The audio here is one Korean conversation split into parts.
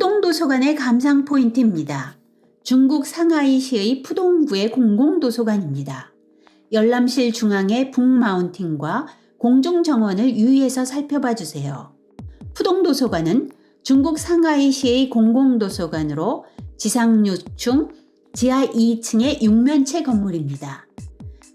푸동도서관의 감상 포인트입니다. 중국 상하이시의 푸동구의 공공도서관입니다. 열람실 중앙의 북마운틴과 공중정원을 유의해서 살펴봐 주세요. 푸동도서관은 중국 상하이시의 공공도서관으로 지상 6층, 지하 2층의 6면체 건물입니다.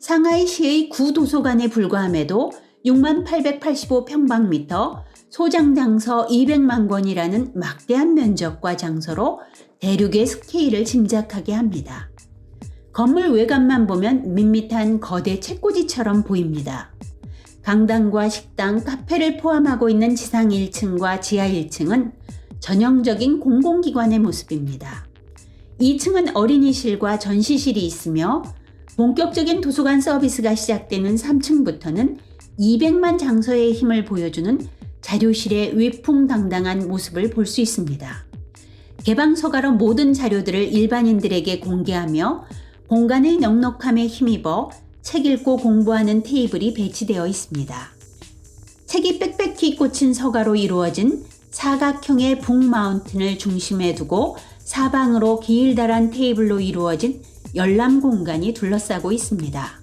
상하이시의 구도서관에 불과함에도 6885평방미터, 소장장서 200만 권이라는 막대한 면적과 장소로 대륙의 스케일을 짐작하게 합니다. 건물 외관만 보면 밋밋한 거대 책꽂이처럼 보입니다. 강당과 식당, 카페를 포함하고 있는 지상 1층과 지하 1층은 전형적인 공공기관의 모습입니다. 2층은 어린이실과 전시실이 있으며 본격적인 도서관 서비스가 시작되는 3층부터는 200만 장서의 힘을 보여주는 자료실의 위풍당당한 모습을 볼 수 있습니다. 개방서가로 모든 자료들을 일반인들에게 공개하며 공간의 넉넉함에 힘입어 책 읽고 공부하는 테이블이 배치되어 있습니다. 책이 빽빽히 꽂힌 서가로 이루어진 사각형의 북마운틴을 중심에 두고 사방으로 길다란 테이블로 이루어진 열람 공간이 둘러싸고 있습니다.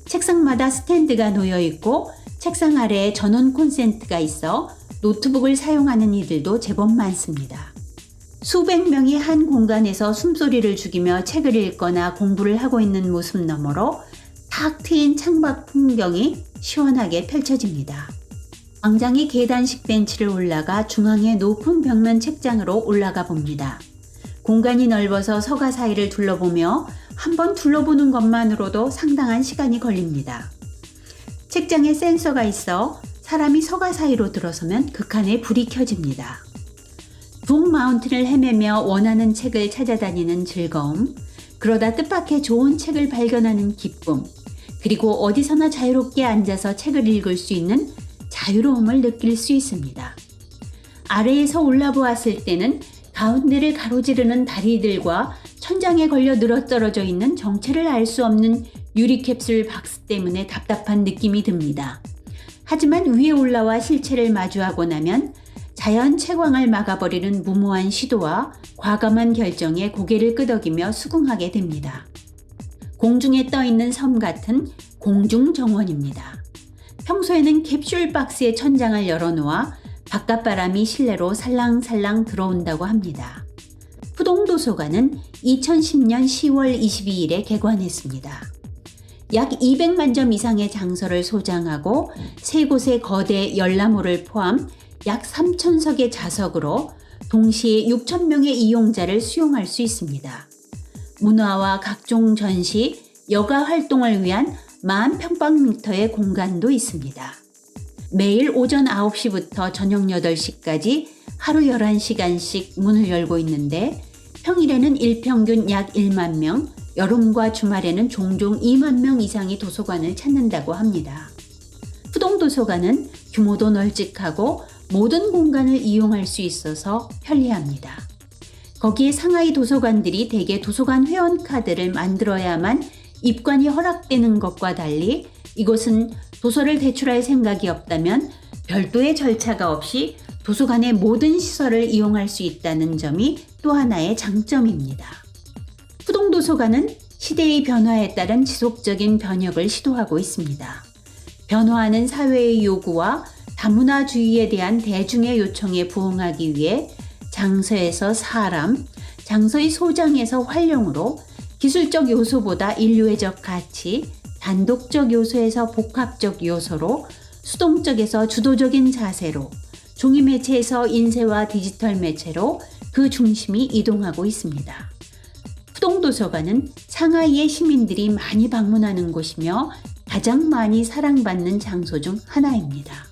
책상마다 스탠드가 놓여 있고 책상 아래에 전원 콘센트가 있어 노트북을 사용하는 이들도 제법 많습니다. 수백 명이 한 공간에서 숨소리를 죽이며 책을 읽거나 공부를 하고 있는 모습 너머로 탁 트인 창밖 풍경이 시원하게 펼쳐집니다. 광장의 계단식 벤치를 올라가 중앙의 높은 벽면 책장으로 올라가 봅니다. 공간이 넓어서 서가 사이를 둘러보며 한번 둘러보는 것만으로도 상당한 시간이 걸립니다. 책장에 센서가 있어 사람이 서가 사이로 들어서면 극한의 불이 켜집니다. 북마운틴을 헤매며 원하는 책을 찾아다니는 즐거움, 그러다 뜻밖의 좋은 책을 발견하는 기쁨, 그리고 어디서나 자유롭게 앉아서 책을 읽을 수 있는 자유로움을 느낄 수 있습니다. 아래에서 올라보았을 때는 가운데를 가로지르는 다리들과 천장에 걸려 늘어떨어져 있는 정체를 알 수 없는 유리캡슐 박스 때문에 답답한 느낌이 듭니다. 하지만 위에 올라와 실체를 마주하고 나면 자연 채광을 막아버리는 무모한 시도와 과감한 결정에 고개를 끄덕이며 수긍하게 됩니다. 공중에 떠있는 섬 같은 공중정원입니다. 평소에는 캡슐 박스의 천장을 열어놓아 바깥바람이 실내로 살랑살랑 들어온다고 합니다. 푸동도서관은 2010년 10월 22일에 개관했습니다. 약 200만 점 이상의 장서를 소장하고 3곳의 거대 열람홀을 포함 약 3,000석의 좌석으로 동시에 6,000명의 이용자를 수용할 수 있습니다. 문화와 각종 전시, 여가 활동을 위한 10,000평방미터의 공간도 있습니다. 매일 오전 9시부터 저녁 8시까지 하루 11시간씩 문을 열고 있는데 평일에는 일평균 약 1만 명, 여름과 주말에는 종종 2만 명 이상이 도서관을 찾는다고 합니다. 푸동도서관은 규모도 널찍하고 모든 공간을 이용할 수 있어서 편리합니다. 거기에 상하이 도서관들이 대개 도서관 회원 카드를 만들어야만 입관이 허락되는 것과 달리 이곳은 도서를 대출할 생각이 없다면 별도의 절차가 없이 도서관의 모든 시설을 이용할 수 있다는 점이 또 하나의 장점입니다. 푸동도서관은 시대의 변화에 따른 지속적인 변혁을 시도하고 있습니다. 변화하는 사회의 요구와 다문화주의에 대한 대중의 요청에 부응하기 위해 장서에서 사람, 장서의 소장에서 활용으로 기술적 요소보다 인류애적 가치, 단독적 요소에서 복합적 요소로, 수동적에서 주도적인 자세로, 종이 매체에서 인쇄와 디지털 매체로 그 중심이 이동하고 있습니다. 푸동도서관은 상하이의 시민들이 많이 방문하는 곳이며 가장 많이 사랑받는 장소 중 하나입니다.